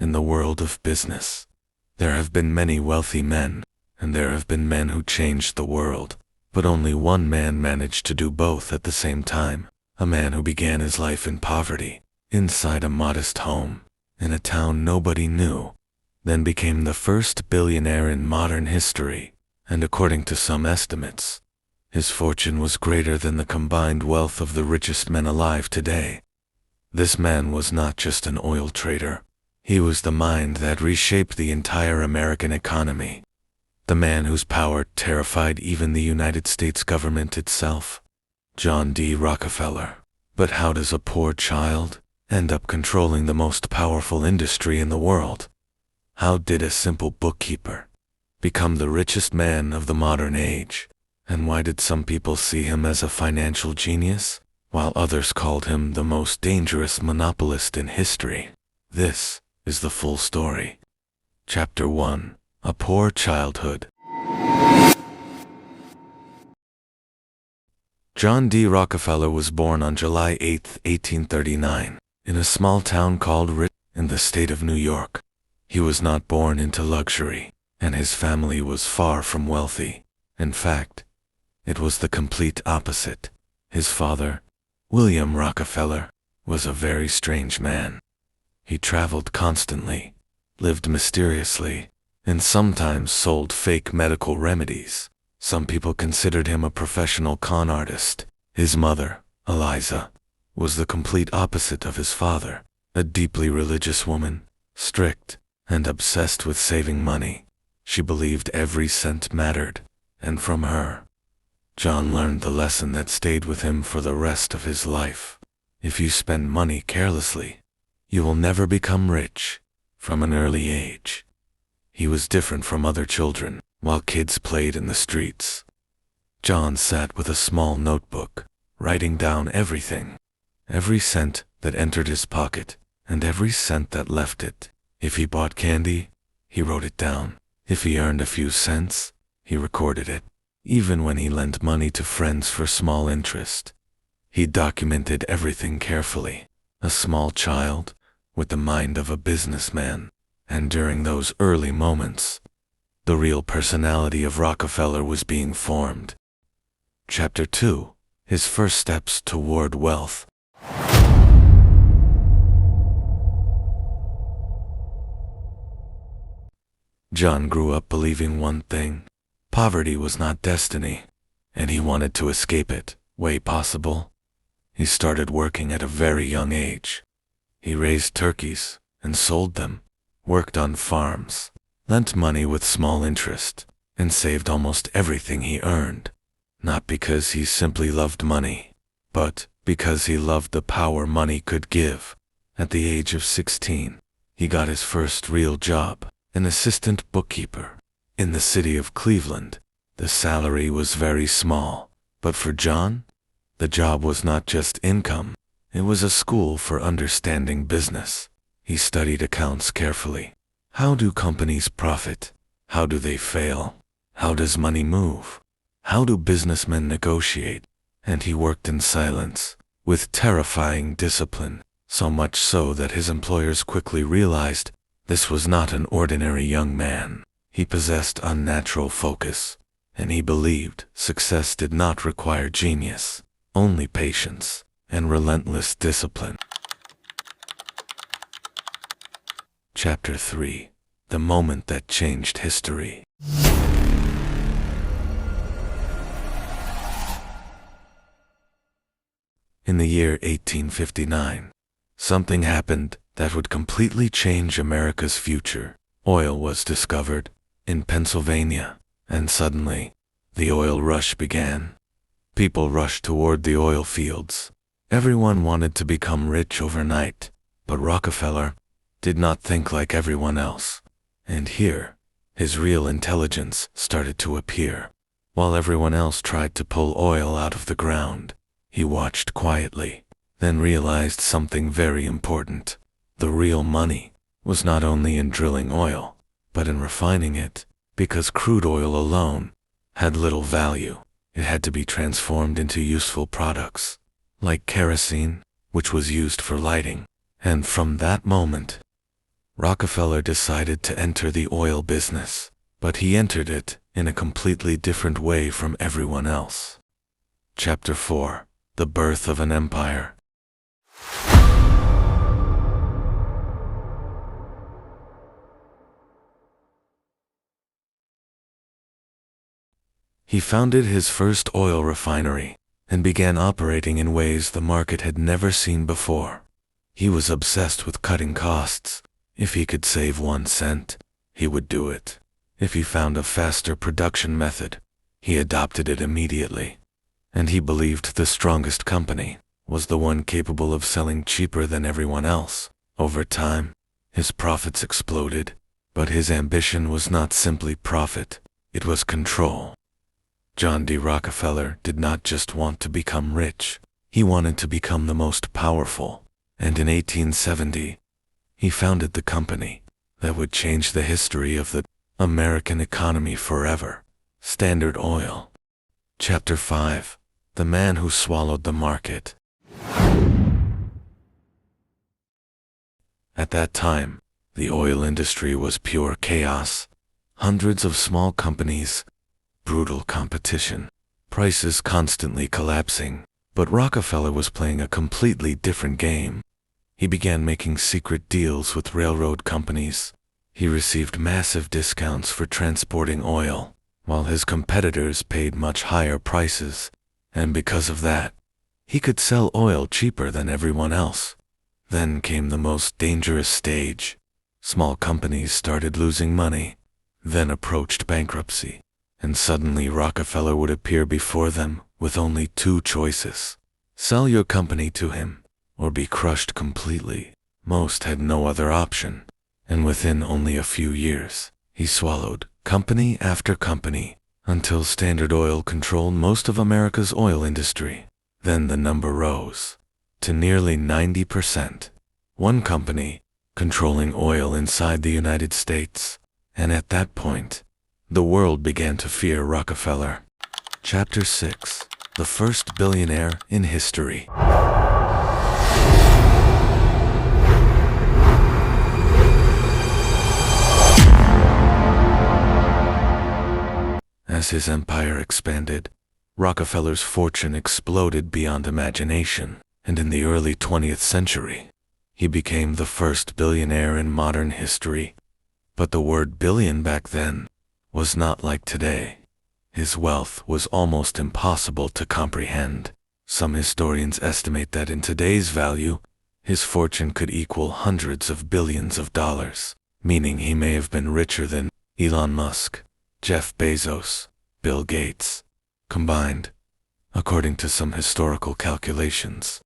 In the world of business, there have been many wealthy men, and there have been men who changed the world, but only one man managed to do both at the same time. A man who began his life in poverty, inside a modest home, in a town nobody knew, then became the first billionaire in modern history, and according to some estimates, his fortune was greater than the combined wealth of the richest men alive today. This man was not just an oil trader. He was the mind that reshaped the entire American economy. The man whose power terrified even the United States government itself. John D. Rockefeller. But how does a poor child end up controlling the most powerful industry in the world? How did a simple bookkeeper become the richest man of the modern age? And why did some people see him as a financial genius, while others called him the most dangerous monopolist in history? This is the full story. Chapter 1. A Poor Childhood. John D. Rockefeller was born on July 8, 1839, in a small town called Richest, in the state of New York. He was not born into luxury, and his family was far from wealthy. In fact, it was the complete opposite. His father, William Rockefeller, was a very strange man. He traveled constantly, lived mysteriously, and sometimes sold fake medical remedies. Some people considered him a professional con artist. His mother, Eliza, was the complete opposite of his father, a deeply religious woman, strict, and obsessed with saving money. She believed every cent mattered, and from her, John learned the lesson that stayed with him for the rest of his life. If you spend money carelessly, you will never become rich. From an early age, he was different from other children. While kids played in the streets, John sat with a small notebook, writing down everything, every cent that entered his pocket, and every cent that left it. If he bought candy, he wrote it down. If he earned a few cents, he recorded it. Even when he lent money to friends for small interest, he documented everything carefully. A small child, with the mind of a businessman. And during those early moments, the real personality of Rockefeller was being formed. Chapter 2. His first steps toward wealth. John grew up believing one thing: poverty was not destiny, and he wanted to escape it, way possible. He started working at a very young age. He raised turkeys and sold them, worked on farms, lent money with small interest, and saved almost everything he earned, not because he simply loved money, but because he loved the power money could give. At the age of 16, he got his first real job, an assistant bookkeeper, in the city of Cleveland. The salary was very small, but for John, the job was not just income, it was a school for understanding business. He studied accounts carefully. How do companies profit? How do they fail? How does money move? How do businessmen negotiate? And he worked in silence, with terrifying discipline, so much so that his employers quickly realized this was not an ordinary young man. He possessed unnatural focus, and he believed success did not require genius, only patience and relentless discipline. Chapter 3. The moment that changed history. In the year 1859, something happened that would completely change America's future. Oil was discovered in Pennsylvania, and suddenly, the oil rush began. People rushed toward the oil fields. Everyone wanted to become rich overnight, but Rockefeller did not think like everyone else. And here, his real intelligence started to appear. While everyone else tried to pull oil out of the ground, he watched quietly, then realized something very important. The real money was not only in drilling oil, but in refining it, because crude oil alone had little value. It had to be transformed into useful products, like kerosene, which was used for lighting. And from that moment, Rockefeller decided to enter the oil business, but he entered it in a completely different way from everyone else. Chapter 4: The Birth of an Empire. He founded his first oil refinery and began operating in ways the market had never seen before. He was obsessed with cutting costs. If he could save 1 cent, he would do it. If he found a faster production method, he adopted it immediately. And he believed the strongest company was the one capable of selling cheaper than everyone else. Over time, his profits exploded, but his ambition was not simply profit, it was control. John D. Rockefeller did not just want to become rich, he wanted to become the most powerful. And in 1870, he founded the company that would change the history of the American economy forever: Standard Oil. Chapter 5: The Man Who Swallowed the Market. At that time, the oil industry was pure chaos. Hundreds of small companies, brutal competition, prices constantly collapsing. But Rockefeller was playing a completely different game. He began making secret deals with railroad companies. He received massive discounts for transporting oil, while his competitors paid much higher prices. And because of that, he could sell oil cheaper than everyone else. Then came the most dangerous stage. Small companies started losing money, then approached bankruptcy. And suddenly Rockefeller would appear before them with only 2 choices: sell your company to him, or be crushed completely. Most had no other option, and within only a few years, he swallowed company after company, until Standard Oil controlled most of America's oil industry. Then the number rose to nearly 90%. One company controlling oil inside the United States, and at that point, the world began to fear Rockefeller. Chapter 6: The First Billionaire in History. As his empire expanded, Rockefeller's fortune exploded beyond imagination, and in the early 20th century, he became the first billionaire in modern history. But the word billion back then was not like today. His wealth was almost impossible to comprehend. Some historians estimate that in today's value, his fortune could equal hundreds of billions of dollars, meaning he may have been richer than Elon Musk, Jeff Bezos, Bill Gates combined. According to some historical calculations,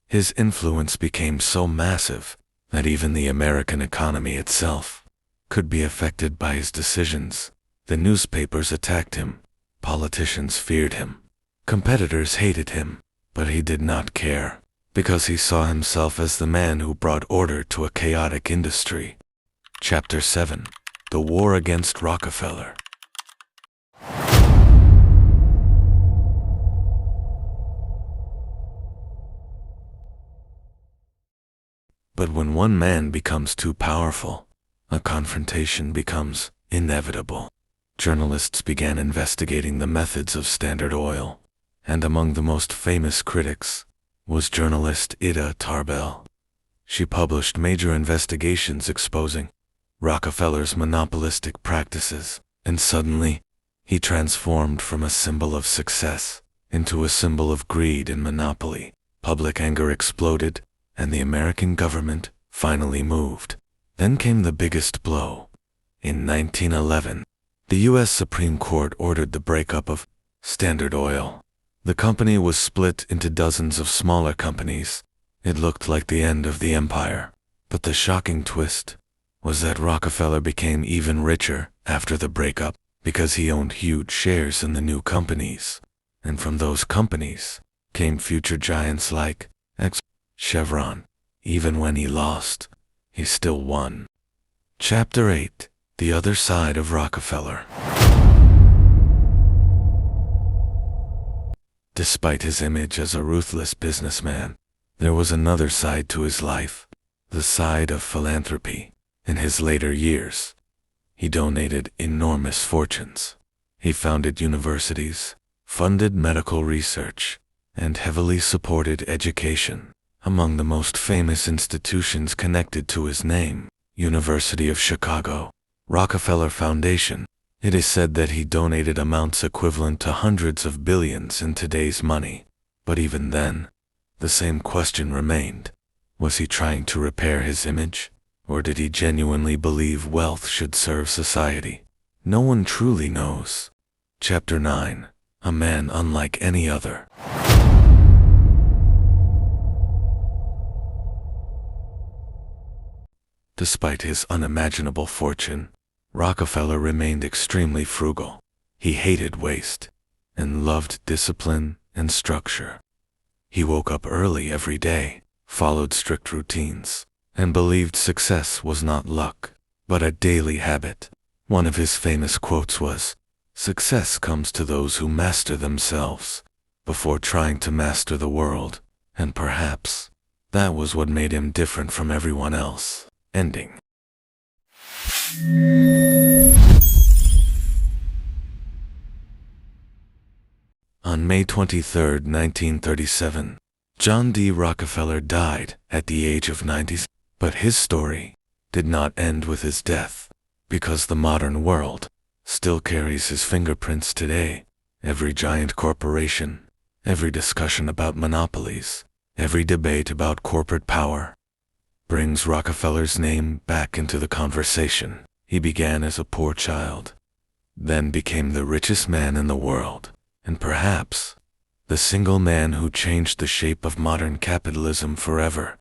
his influence became so massive that even the American economy itself could be affected by his decisions. The newspapers attacked him, politicians feared him, competitors hated him, but he did not care, because he saw himself as the man who brought order to a chaotic industry. Chapter 7: The War Against Rockefeller. But when one man becomes too powerful, a confrontation becomes inevitable. Journalists began investigating the methods of Standard Oil, and among the most famous critics was journalist Ida Tarbell. She published major investigations exposing Rockefeller's monopolistic practices, and suddenly, he transformed from a symbol of success into a symbol of greed and monopoly. Public anger exploded, and the American government finally moved. Then came the biggest blow. In 1911, the U.S. Supreme Court ordered the breakup of Standard Oil. The company was split into dozens of smaller companies. It looked like the end of the empire. But the shocking twist was that Rockefeller became even richer after the breakup because he owned huge shares in the new companies. And from those companies came future giants like Chevron. Even when he lost, he still won. Chapter 8: The Other Side of Rockefeller. Despite his image as a ruthless businessman, there was another side to his life, the side of philanthropy. In his later years, he donated enormous fortunes. He founded universities, funded medical research, and heavily supported education. Among the most famous institutions connected to his name, University of Chicago, Rockefeller Foundation. It is said that he donated amounts equivalent to hundreds of billions in today's money. But even then, the same question remained. Was he trying to repair his image? Or did he genuinely believe wealth should serve society? No one truly knows. Chapter 9. A man unlike any other. Despite his unimaginable fortune, Rockefeller remained extremely frugal. He hated waste and loved discipline and structure. He woke up early every day, followed strict routines, and believed success was not luck, but a daily habit. One of his famous quotes was, "Success comes to those who master themselves before trying to master the world," and perhaps that was what made him different from everyone else. Ending. On May 23, 1937, John D. Rockefeller died at the age of 90. But his story did not end with his death, because the modern world still carries his fingerprints today. Every giant corporation, every discussion about monopolies, every debate about corporate power brings Rockefeller's name back into the conversation. He began as a poor child, then became the richest man in the world, and perhaps the single man who changed the shape of modern capitalism forever.